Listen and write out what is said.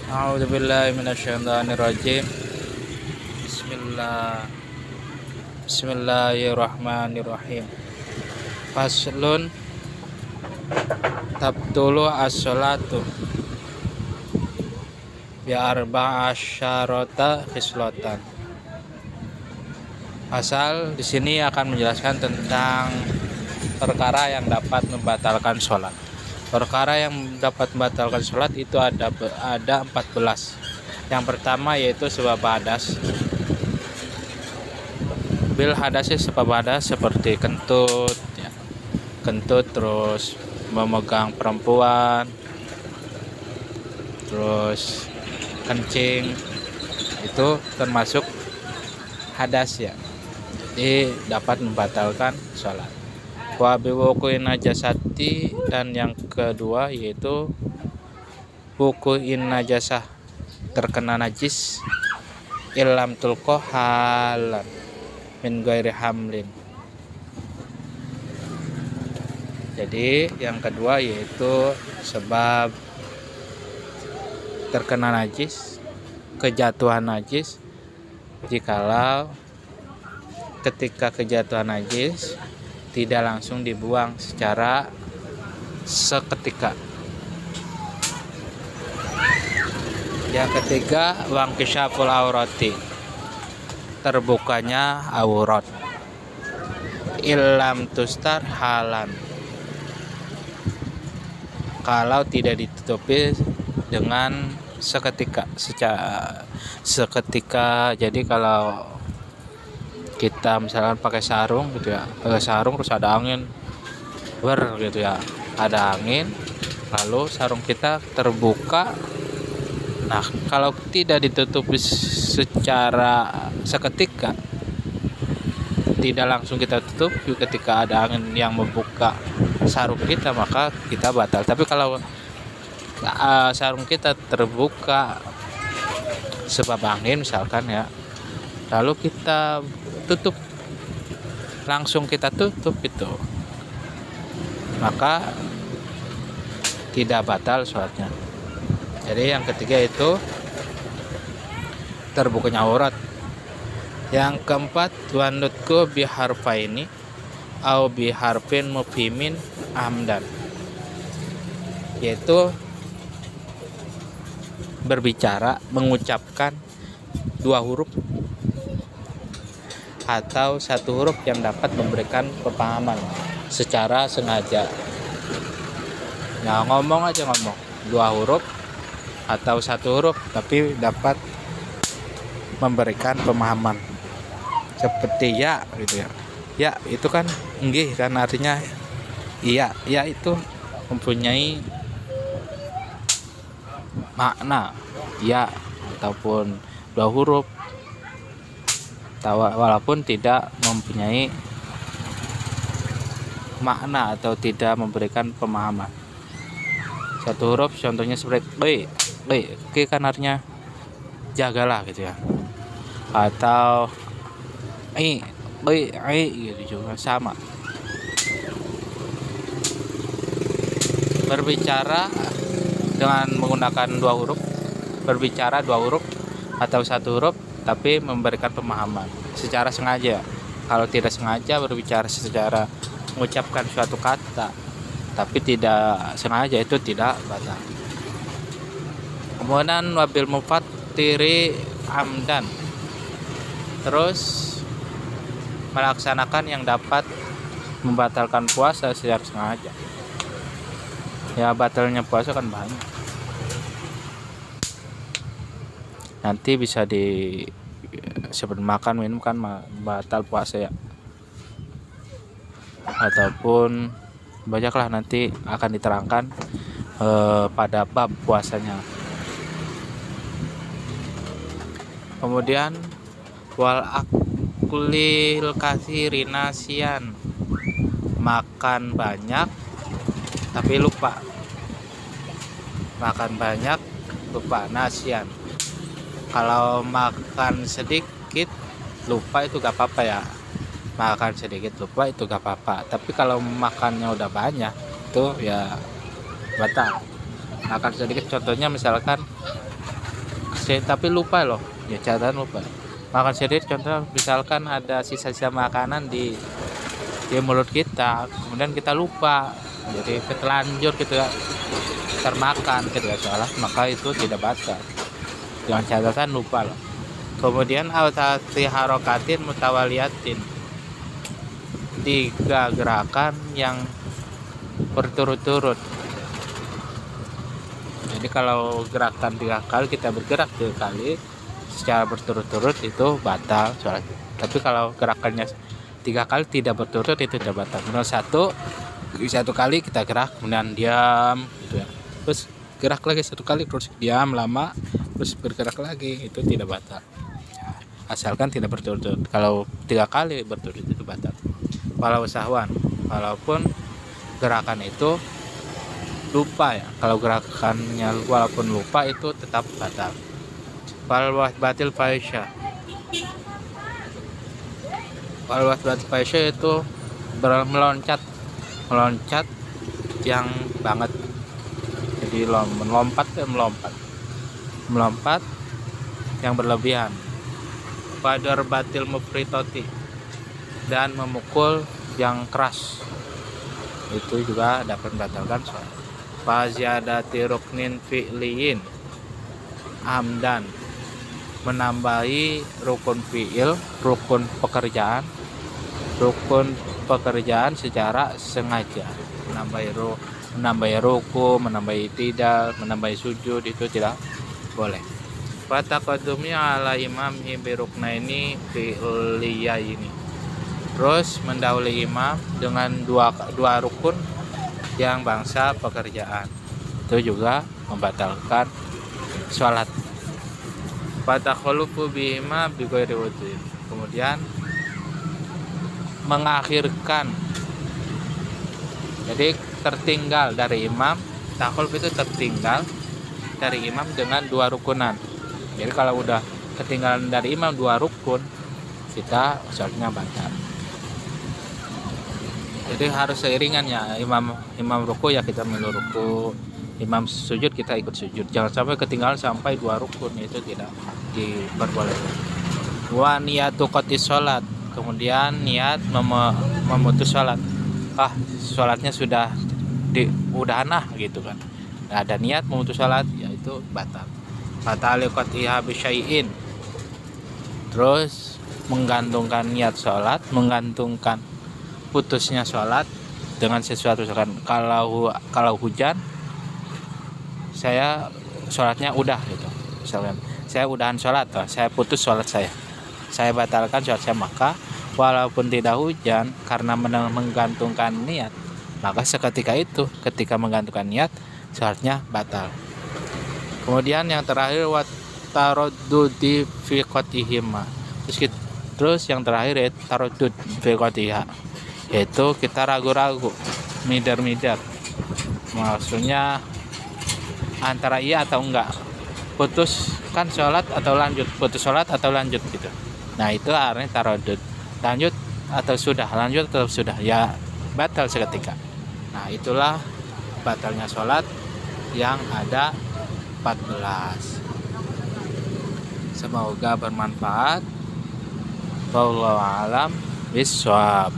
A'udzubillahi minasyaitonirrajim. Bismillahirrahmanirrahim. Faslun tabtulu as-sholatu bi arba'asyarata khislatan. Pasal di sini akan menjelaskan tentang perkara yang dapat membatalkan sholat. Perkara yang dapat membatalkan sholat itu ada 14. Yang pertama yaitu sebab hadas. Bil hadasnya sebab hadas seperti kentut, ya. Kentut, terus memegang perempuan, terus kencing, itu termasuk hadas, ya. Jadi dapat membatalkan sholat. Wa biwuku'in najasati, dan yang kedua yaitu wuku'in najasah, terkena najis, ilam tulko halan min ghairi hamlin. Jadi yang kedua yaitu sebab terkena najis, kejatuhan najis, jikalau ketika kejatuhan najis tidak langsung dibuang secara seketika. Yang ketiga, wangkisyaful aurati, terbukanya aurat, ilam tustar halan, kalau tidak ditutupi dengan seketika, seketika. Jadi kalau kita misalkan pakai sarung gitu ya, pakai sarung terus ada angin gitu ya, ada angin lalu sarung kita terbuka. Nah, kalau tidak ditutupi secara seketika, tidak langsung kita tutup ketika ada angin yang membuka sarung kita, maka kita batal. Tapi kalau sarung kita terbuka sebab angin misalkan ya, lalu kita tutup, langsung kita tutup itu, maka tidak batal sholatnya. Jadi yang ketiga itu terbukanya aurat. Yang keempat, wanutku biharfaini au biharfin mufhimin amdan, yaitu berbicara, mengucapkan dua huruf atau satu huruf yang dapat memberikan pemahaman secara sengaja. Nah, ngomong dua huruf atau satu huruf tapi dapat memberikan pemahaman, seperti ya gitu ya. Ya itu kan nggih, kan artinya iya. Ya itu mempunyai makna ya, ataupun dua huruf walaupun tidak mempunyai makna atau tidak memberikan pemahaman. Satu huruf contohnya seperti Q kan artinya jagalah gitu ya, atau I gitu juga sama. Berbicara dengan menggunakan dua huruf, berbicara dua huruf atau satu huruf tapi memberikan pemahaman secara sengaja. Kalau tidak sengaja berbicara secara mengucapkan suatu kata tapi tidak sengaja, itu tidak batal. Kemudian wabil mufattiri amdan, terus melaksanakan yang dapat membatalkan puasa secara sengaja. Ya, batalnya puasa kan banyak, nanti bisa sebelum makan minum kan batal puasa ya, ataupun banyaklah nanti akan diterangkan pada bab puasanya. Kemudian wal aklil katsiri nasian, makan banyak tapi lupa. Makan banyak lupa, nasian. Kalau makan sedikit lupa itu gak apa-apa ya, makan sedikit lupa itu gak apa-apa. Tapi kalau makannya udah banyak itu ya batal. Makan sedikit contohnya misalkan tapi lupa loh ya, catatan lupa. Makan sendiri contoh misalkan ada sisa-sisa makanan di mulut kita, kemudian kita lupa, jadi terlanjur gitu ya, termakan gitu ya salah, maka itu tidak batal. Dengan catatan lupa loh. Kemudian autati harokatin mutawaliyatin, 3 gerakan yang berturut-turut. Jadi kalau gerakan 3 kali, kita bergerak 3 kali secara berturut-turut itu batal sholat. Tapi kalau gerakannya 3 kali tidak berturut itu tidak batal. Menurut satu kali kita gerak kemudian diam gitu ya, terus gerak lagi 1 kali terus diam lama terus bergerak lagi, itu tidak batal asalkan tidak berturut-turut. Kalau 3 kali berturut itu batal. Walau sahwan, walaupun gerakan itu lupa ya, kalau gerakannya walaupun lupa itu tetap batal. Wal batil faisha, wal batil faisha itu meloncat yang banget, jadi melompat yang berlebihan. Wadar batil mufritoti, dan memukul yang keras, itu juga dapat membatalkan sholat. Faziyadati ruknin fi'liyin amdan, menambahi rukun fi'il, rukun pekerjaan secara sengaja, menambahi ruku, menambahi tidal, menambahi sujud, itu tidak boleh. Fataqadumnya ala imamhi biruknaini fi'liyaini, terus mendahului imam dengan dua rukun yang bangsa pekerjaan, itu juga membatalkan sholat. Fatakhulufu bihima bighairi wudhu, kemudian mengakhirkan, jadi tertinggal dari imam. Takhuluf itu tertinggal dari imam dengan 2 rukunan. Jadi kalau udah ketinggalan dari imam 2 rukun, kita sholatnya batal. Jadi harus seiringan ya, imam ruku ya kita melu ruku, imam sujud kita ikut sujud, jangan sampai ketinggalan sampai 2 rukun, itu tidak diperbolehkan. Wa niyatu qatis sholat, kemudian niat memutus sholat, sholatnya sudah udahan gitu kan, nah, ada niat memutus sholat, yaitu batal. Batal qatiha bisyai'in, terus menggantungkan niat sholat, menggantungkan putusnya sholat dengan sesuatu. Kalau hujan, saya sholatnya udah gitu, misalkan saya udahan sholat, saya putus sholat saya batalkan sholat saya, maka walaupun tidak hujan, karena menggantungkan niat, maka seketika itu, ketika menggantungkan niat, sholatnya batal. Kemudian yang terakhir watarodudi fi qatihima, terus yang terakhir ya tarodud fi qatiha, yaitu kita ragu-ragu, midar-midar, maksudnya antara iya atau enggak, putus kan sholat atau lanjut, putus sholat atau lanjut gitu. Nah itu artinya tarodud, lanjut atau sudah, lanjut atau sudah, ya batal seketika. Nah itulah batalnya sholat yang ada 14. Semoga bermanfaat. Wallahu a'lam bishawab.